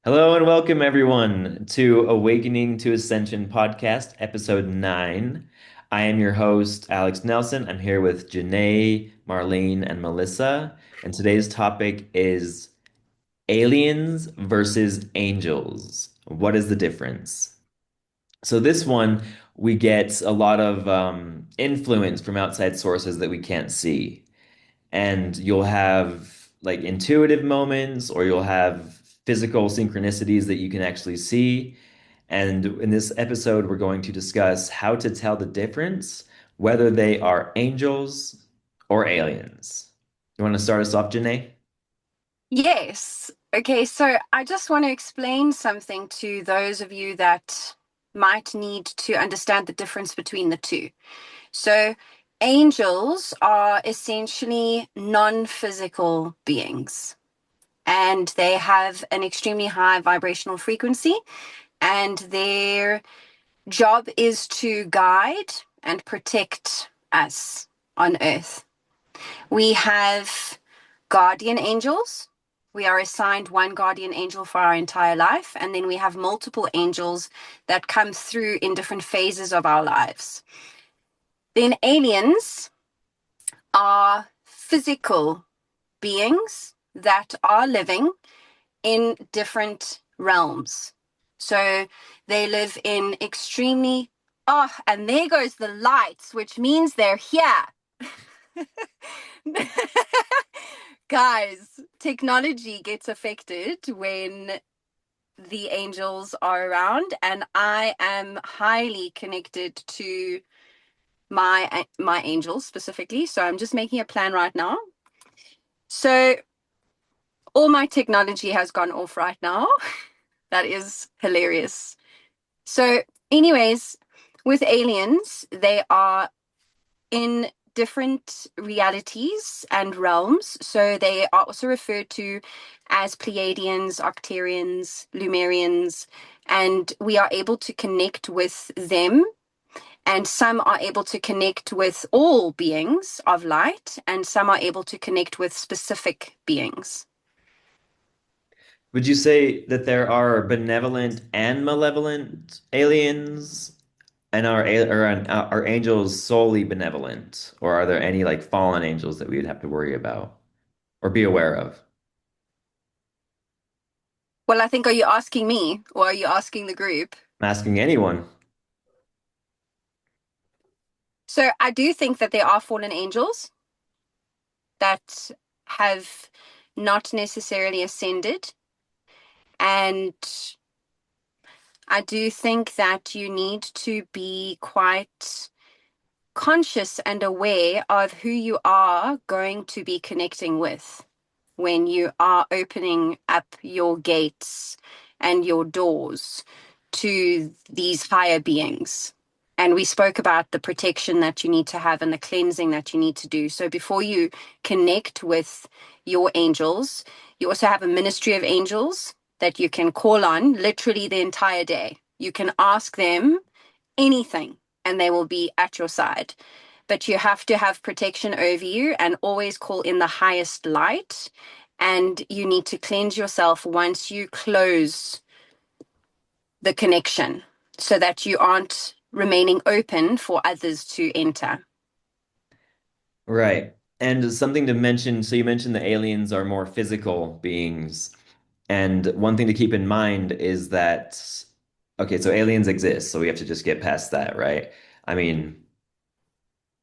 Hello and welcome everyone to Awakening to Ascension podcast, episode 9. I am your host, Alex Nelson. I'm here with Janae, Marlene, and Melissa. And today's topic is aliens versus angels. What is the difference? So this one, we get a lot of influence from outside sources that we can't see. And you'll have like intuitive moments, or you'll have physical synchronicities that you can actually see. And in this episode, we're going to discuss how to tell the difference, whether they are angels or aliens. You want to start us off, Janae? Yes. Okay, so I just want to explain something to those of you that might need to understand the difference between the two. So, angels are essentially non-physical beings, and they have an extremely high vibrational frequency, and their job is to guide and protect us on Earth. We have guardian angels. We are assigned one guardian angel for our entire life, and then we have multiple angels that come through in different phases of our lives. Then aliens are physical beings that are living in different realms. So they live in extremely, oh, and there goes the lights, which means they're here. Guys, technology gets affected when the angels are around, and I am highly connected to my angels specifically. So I'm just making a plan right now. So all my technology has gone off right now. That is hilarious. So, anyways, with aliens, they are in different realities and realms. So they are also referred to as Pleiadians, Octarians, Lumerians, and we are able to connect with them. And some are able to connect with all beings of light, and some are able to connect with specific beings. Would you say that there are benevolent and malevolent aliens? And are angels solely benevolent? Or are there any like fallen angels that we would have to worry about or be aware of? Well, I think, are you asking me or are you asking the group? I'm asking anyone. So I do think that there are fallen angels that have not necessarily ascended. And I do think that you need to be quite conscious and aware of who you are going to be connecting with when you are opening up your gates and your doors to these higher beings. And we spoke about the protection that you need to have and the cleansing that you need to do. So before you connect with your angels, you also have a ministry of angels that you can call on literally the entire day. You can ask them anything and they will be at your side. But you have to have protection over you and always call in the highest light. And you need to cleanse yourself once you close the connection so that you aren't remaining open for others to enter. Right. And something to mention, so you mentioned the aliens are more physical beings. And one thing to keep in mind is that, okay, so aliens exist, so we have to just get past that, right? I mean,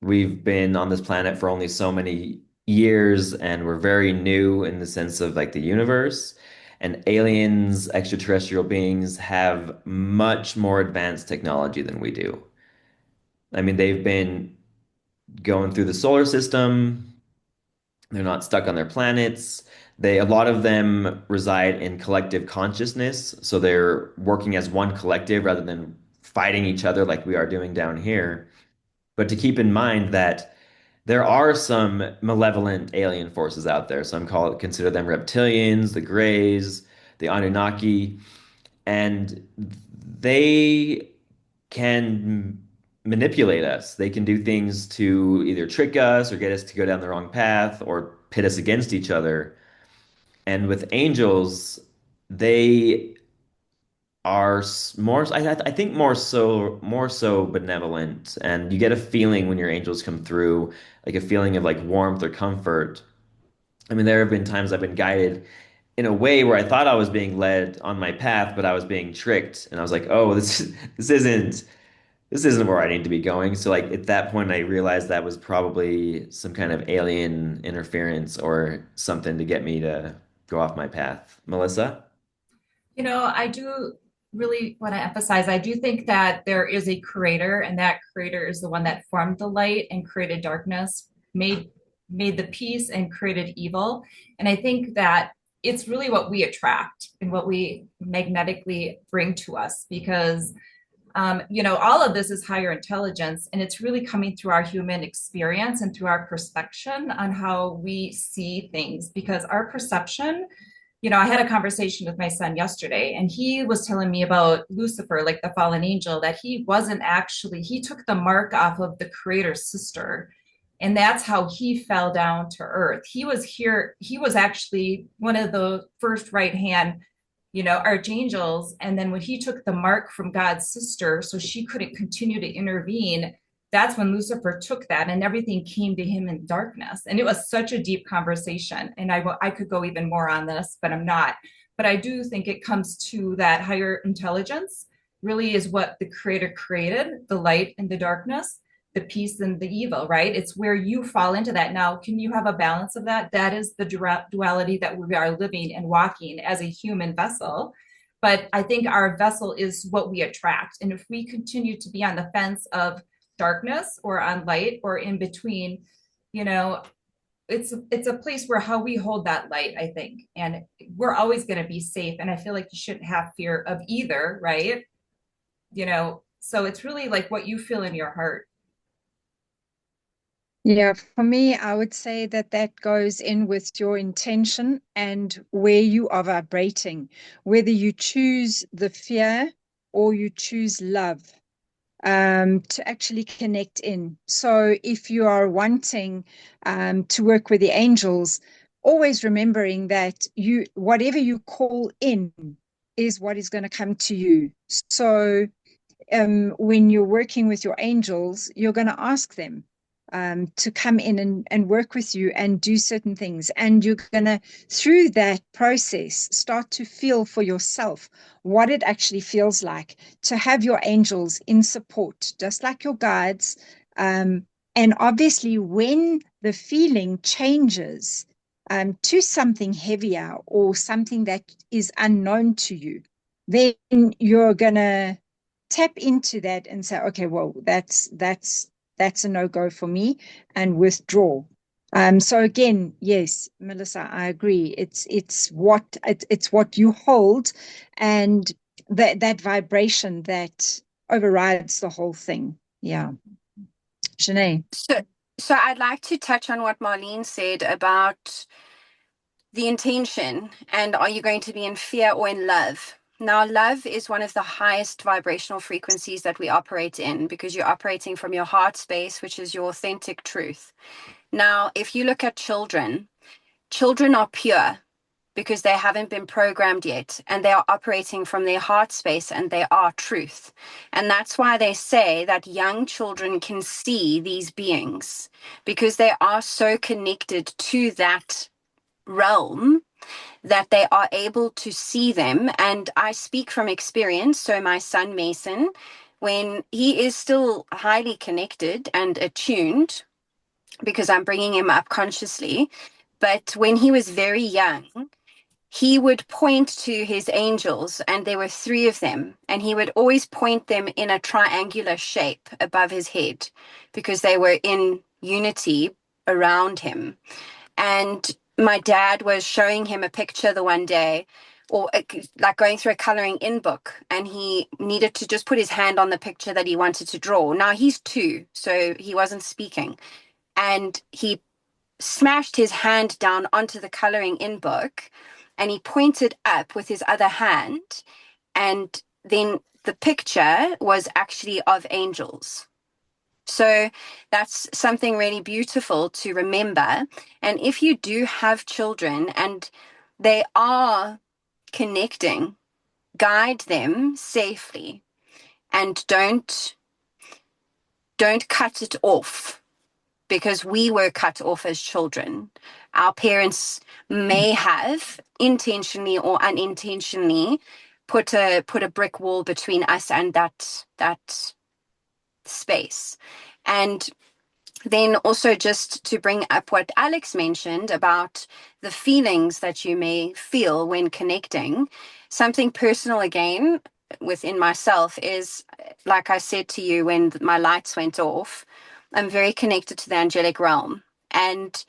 we've been on this planet for only so many years, and we're very new in the sense of like the universe. And aliens, extraterrestrial beings, have much more advanced technology than we do. I mean, they've been going through the solar system. They're not stuck on their planets. A lot of them reside in collective consciousness, so they're working as one collective rather than fighting each other like we are doing down here. But to keep in mind that there are some malevolent alien forces out there. Some consider them reptilians, the Greys, the Anunnaki, and they can manipulate us. They can do things to either trick us or get us to go down the wrong path or pit us against each other. And with angels, they are more, I think more so benevolent, and you get a feeling when your angels come through, like a feeling of like warmth or comfort. I mean, there have been times I've been guided in a way where I thought I was being led on my path, but I was being tricked, and I was like, oh, this isn't this isn't where I need to be going. So like at that point, I realized that was probably some kind of alien interference or something to get me to go off my path. Melissa? I do really want to emphasize, I do think that there is a creator, and that creator is the one that formed the light and created darkness, made the peace and created evil. And I think that it's really what we attract and what we magnetically bring to us because all of this is higher intelligence, and it's really coming through our human experience and through our perception on how we see things. Because our perception, I had a conversation with my son yesterday, and he was telling me about Lucifer, like the fallen angel, that he wasn't actually, he took the mark off of the creator's sister. And that's how he fell down to earth. He was here, he was actually one of the first right hand archangels. And then when he took the mark from God's sister, so she couldn't continue to intervene, that's when Lucifer took that and everything came to him in darkness. And it was such a deep conversation. And I could go even more on this, but I'm not. But I do think it comes to that higher intelligence really is what the creator created, the light and the darkness, the peace and the evil, right? It's where you fall into that. Now, can you have a balance of that? That is the duality that we are living and walking as a human vessel. But I think our vessel is what we attract. And if we continue to be on the fence of darkness or on light or in between, you know, it's a place where how we hold that light, I think. And we're always going to be safe. And I feel like you shouldn't have fear of either, right? So it's really like what you feel in your heart. Yeah, for me, I would say that that goes in with your intention and where you are vibrating, whether you choose the fear or you choose love, to actually connect in. So if you are wanting to work with the angels, always remembering that whatever you call in is what is going to come to you. So when you're working with your angels, you're going to ask them to come in and work with you and do certain things. And you're going to, through that process, start to feel for yourself what it actually feels like to have your angels in support, just like your guides. And obviously, when the feeling changes to something heavier or something that is unknown to you, then you're going to tap into that and say, okay, well, that's a no-go for me, and withdraw. So again, yes, Melissa, I agree. It's what you hold, and that vibration that overrides the whole thing. Yeah. Janae. So I'd like to touch on what Marlene said about the intention and are you going to be in fear or in love? Now, love is one of the highest vibrational frequencies that we operate in because you're operating from your heart space, which is your authentic truth. Now, if you look at children, children are pure because they haven't been programmed yet and they are operating from their heart space and they are truth. And that's why they say that young children can see these beings because they are so connected to that realm that they are able to see them. And I speak from experience. So my son Mason, when he is still highly connected and attuned, because I'm bringing him up consciously, but when he was very young, he would point to his angels, and there were three of them, and he would always point them in a triangular shape above his head because they were in unity around him. And my dad was showing him a picture the one day, or like going through a coloring in book, and he needed to just put his hand on the picture that he wanted to draw. Now he's 2, so he wasn't speaking. And he smashed his hand down onto the coloring in book and he pointed up with his other hand. And then the picture was actually of angels. So that's something really beautiful to remember. And if you do have children and they are connecting, guide them safely, and don't cut it off, because we were cut off as children. Our parents may have intentionally or unintentionally put a brick wall between us and that space. And then also, just to bring up what Alex mentioned about the feelings that you may feel when connecting, something personal again within myself is, like I said to you when my lights went off, I'm very connected to the angelic realm. And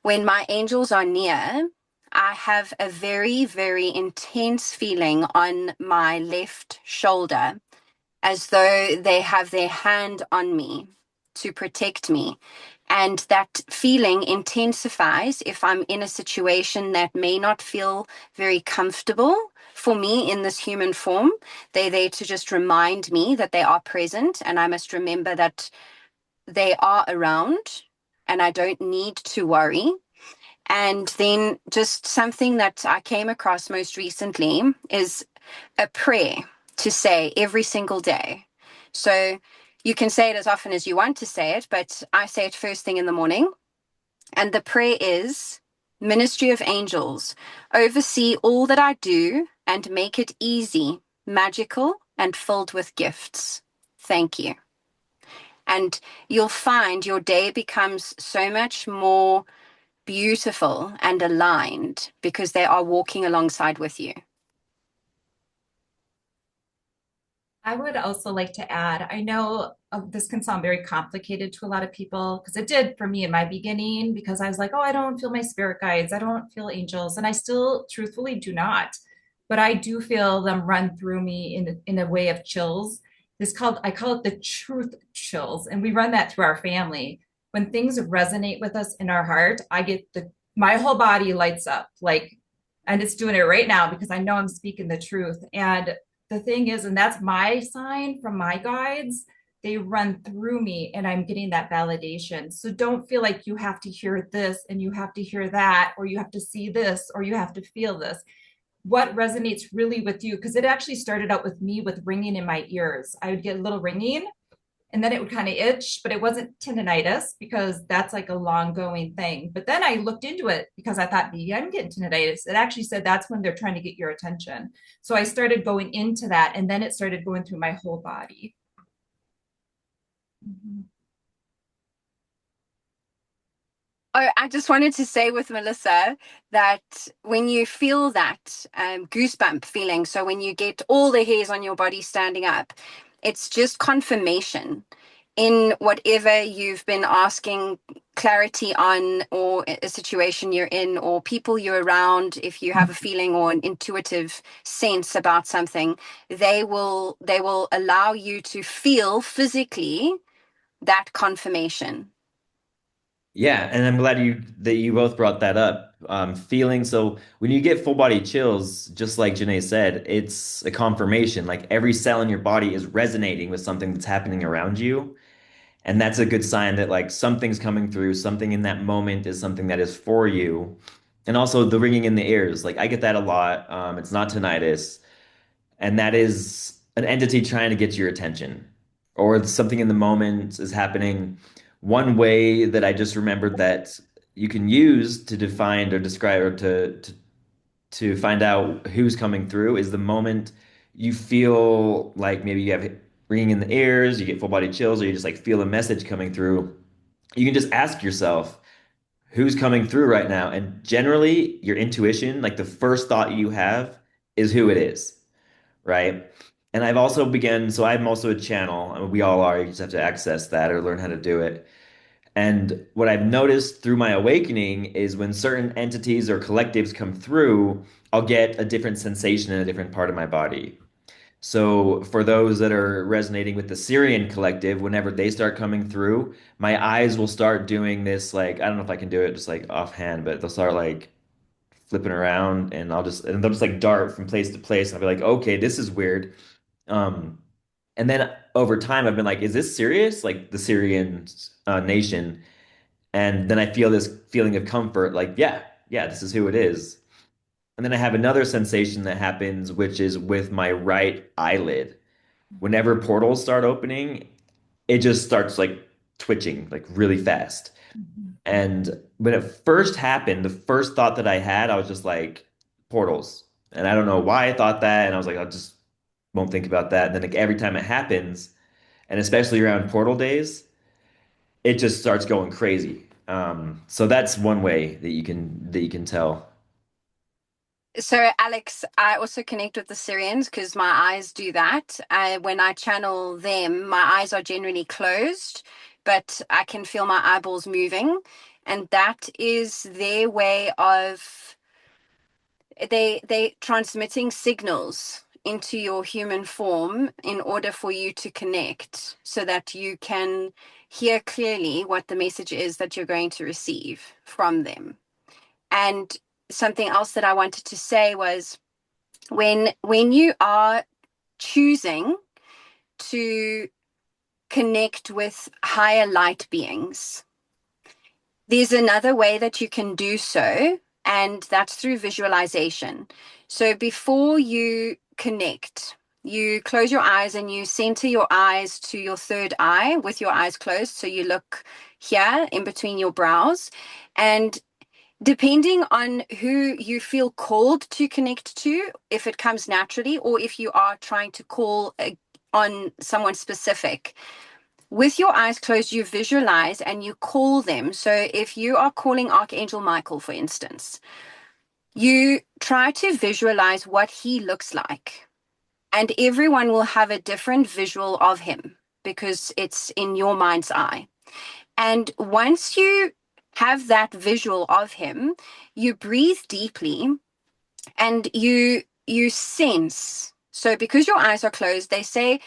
when my angels are near, I have a very, very intense feeling on my left shoulder, as though they have their hand on me to protect me. And that feeling intensifies if I'm in a situation that may not feel very comfortable for me in this human form. They're there to just remind me that they are present, and I must remember that they are around and I don't need to worry. And then, just something that I came across most recently is a prayer to say every single day. So you can say it as often as you want to say it, but I say it first thing in the morning. And the prayer is: Ministry of Angels, oversee all that I do and make it easy, magical, and filled with gifts. Thank you. And you'll find your day becomes so much more beautiful and aligned because they are walking alongside with you. I would also like to add, I know this can sound very complicated to a lot of people, because it did for me in my beginning, because I was like, oh, I don't feel my spirit guides, I don't feel angels, and I still truthfully do not. But I do feel them run through me in a way of chills. I call it the truth chills, and we run that through our family. When things resonate with us in our heart, my whole body lights up, like, and it's doing it right now because I know I'm speaking the truth. And the thing is, and that's my sign from my guides, they run through me and I'm getting that validation. So don't feel like you have to hear this and you have to hear that, or you have to see this, or you have to feel this. What resonates really with you? Because it actually started out with me with ringing in my ears. I would get a little ringing and then it would kind of itch, but it wasn't tendonitis, because that's like a long going thing. But then I looked into it because I thought, maybe I'm getting tendonitis. It actually said that's when they're trying to get your attention. So I started going into that, and then it started going through my whole body. Mhm. Oh, I just wanted to say with Melissa that when you feel that goosebump feeling, so when you get all the hairs on your body standing up, it's just confirmation in whatever you've been asking clarity on, or a situation you're in, or people you're around. If you have a feeling or an intuitive sense about something, they will allow you to feel physically that confirmation. Yeah, and I'm glad you both brought that up. Feeling so when you get full body chills, just like Janae said, it's a confirmation. Like every cell in your body is resonating with something that's happening around you. And that's a good sign that like something's coming through, something in that moment is something that is for you. And also the ringing in the ears, like I get that a lot. It's not tinnitus, and that is an entity trying to get your attention, or something in the moment is happening. One way that I just remembered that you can use to define or describe, or to find out who's coming through, is the moment you feel like maybe you have ringing in the ears, you get full body chills, or you just like feel a message coming through. You can just ask yourself, who's coming through right now? And generally, your intuition, like the first thought you have, is who it is, right? And I've also begun, so I'm also a channel. I mean, we all are. You just have to access that or learn how to do it. And what I've noticed through my awakening is when certain entities or collectives come through, I'll get a different sensation in a different part of my body. So for those that are resonating with the Syrian collective, whenever they start coming through, my eyes will start doing this, like, I don't know if I can do it just like offhand, but they'll start like flipping around, and they'll just like dart from place to place. And I'll be like, okay, this is weird. Um, and then over time, I've been like, is this serious? Like the Syrian nation. And then I feel this feeling of comfort, like, yeah, yeah, this is who it is. And then I have another sensation that happens, which is with my right eyelid. Whenever portals start opening, it just starts like twitching like really fast. Mhm. And when it first happened, the first thought that I had, I was just like, portals. And I don't know why I thought that. And I was like, I just won't think about that. And then like every time it happens, and especially around portal days, it just starts going crazy. So that's one way that you can tell. So, Alex, I also connect with the Syrians because my eyes do that. When I channel them, my eyes are generally closed, but I can feel my eyeballs moving. And that is their way of they transmitting signals into your human form in order for you to connect so that you can hear clearly what the message is that you're going to receive from them. And something else that I wanted to say was when you are choosing to connect with higher light beings, there's another way that you can do so, and that's through visualization. So before you connect, you close your eyes and you center your eyes to your third eye with your eyes closed. So you look here in between your brows, and depending on who you feel called to connect to, if it comes naturally or if you are trying to call on someone specific, with your eyes closed, you visualize and you call them. So if you are calling Archangel Michael, for instance, you try to visualize what he looks like. And everyone will have a different visual of him because it's in your mind's eye. And once you have that visual of him, you breathe deeply and you sense. So because your eyes are closed, they say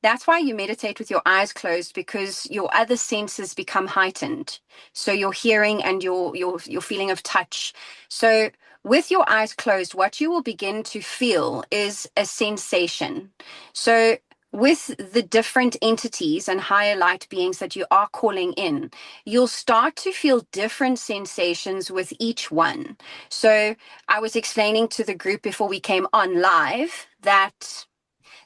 that's why you meditate with your eyes closed, because your other senses become heightened. So your hearing and your feeling of touch. So with your eyes closed, what you will begin to feel is a sensation. So with the different entities and higher light beings that you are calling in, you'll start to feel different sensations with each one. So I was explaining to the group before we came on live that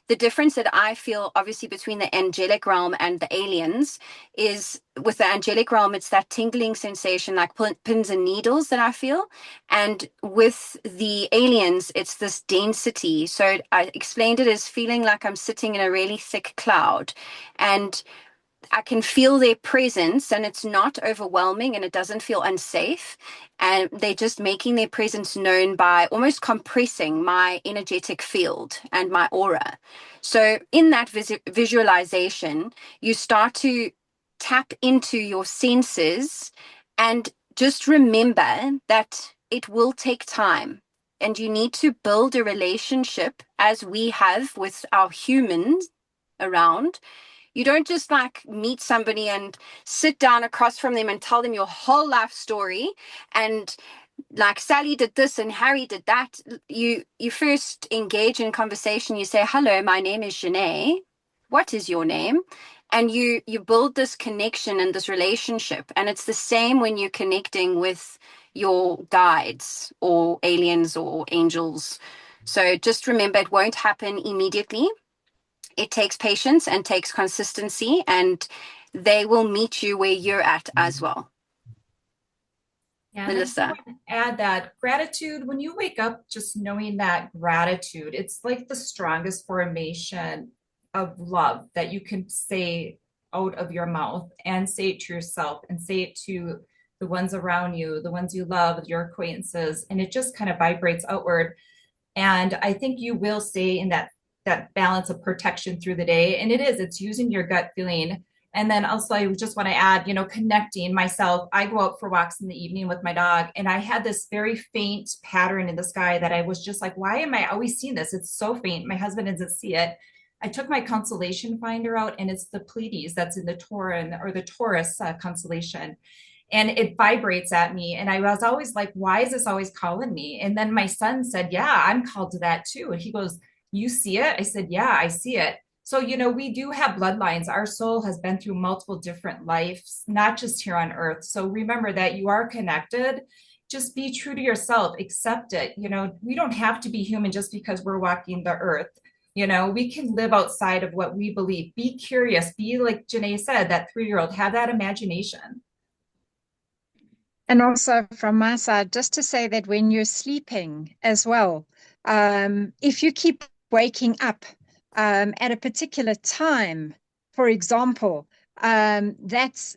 the difference that I feel, obviously, between the angelic realm and the aliens is with the angelic realm, it's that tingling sensation like pins and needles that I feel. And with the aliens, it's this density. So I explained it as feeling like I'm sitting in a really thick cloud. And I can feel their presence and it's not overwhelming and it doesn't feel unsafe. And they're just making their presence known by almost compressing my energetic field and my aura. So in that visualization, you start to tap into your senses and just remember that it will take time. And you need to build a relationship as we have with our humans around. You don't just like meet somebody and sit down across from them and tell them your whole life story and like Sally did this and Harry did that. You first engage in conversation. You say, "Hello, my name is Janae. What is your name?" And you build this connection and this relationship. And it's the same when you're connecting with your guides or aliens or angels. So just remember, it won't happen immediately. It takes patience and takes consistency, and they will meet you where you're at as well. Yeah, and I do Melissa. want to add that gratitude, when you wake up, just knowing that gratitude, it's like the strongest formation of love that you can say out of your mouth and say it to yourself and say it to the ones around you, the ones you love, your acquaintances, and it just kind of vibrates outward. And I think you will stay in that balance of protection through the day. And it's using your gut feeling. And then also, I just want to add, connecting myself. I go out for walks in the evening with my dog, and I had this very faint pattern in the sky that I was just like, why am I always seeing this? It's so faint. My husband doesn't see it. I took my constellation finder out, and it's the Pleiades that's in the Tauran or the Taurus constellation. And it vibrates at me. And I was always like, why is this always calling me? And then my son said, yeah, I'm called to that too. And he goes, you see it? I said, yeah, I see it. So, we do have bloodlines. Our soul has been through multiple different lives, not just here on earth. So remember that you are connected. just be true to yourself, accept it. You know, we don't have to be human just because we're walking the earth. You know, we can live outside of what we believe. Be curious, be like Janae said, that 3-year-old, have that imagination. And also from my side, just to say that when you're sleeping as well, if you keep waking up at a particular time, for example, that's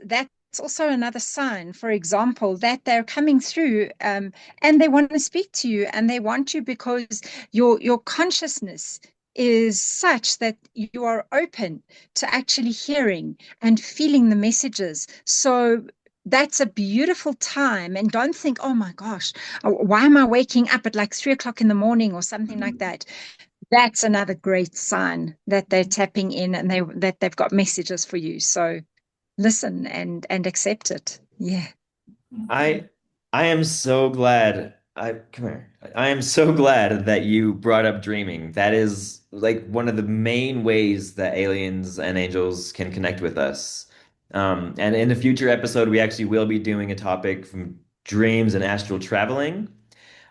also another sign, for example, that they're coming through and they want to speak to you and they want you because your consciousness is such that you are open to actually hearing and feeling the messages. So that's a beautiful time. And don't think, oh my gosh, why am I waking up at like 3 o'clock in the morning or something like that? That's another great sign that they're tapping in and that they've got messages for you. So listen and accept it. Yeah. I I am so glad. I come here. I am so glad that you brought up dreaming. That is like one of the main ways that aliens and angels can connect with us. And in a future episode, we actually will be doing a topic from dreams and astral traveling.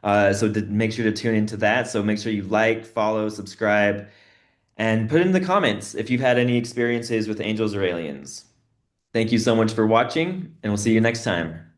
So to make sure to tune into that. So make sure you like, follow, subscribe, and put in the comments if you've had any experiences with angels or aliens. Thank you so much for watching, and we'll see you next time.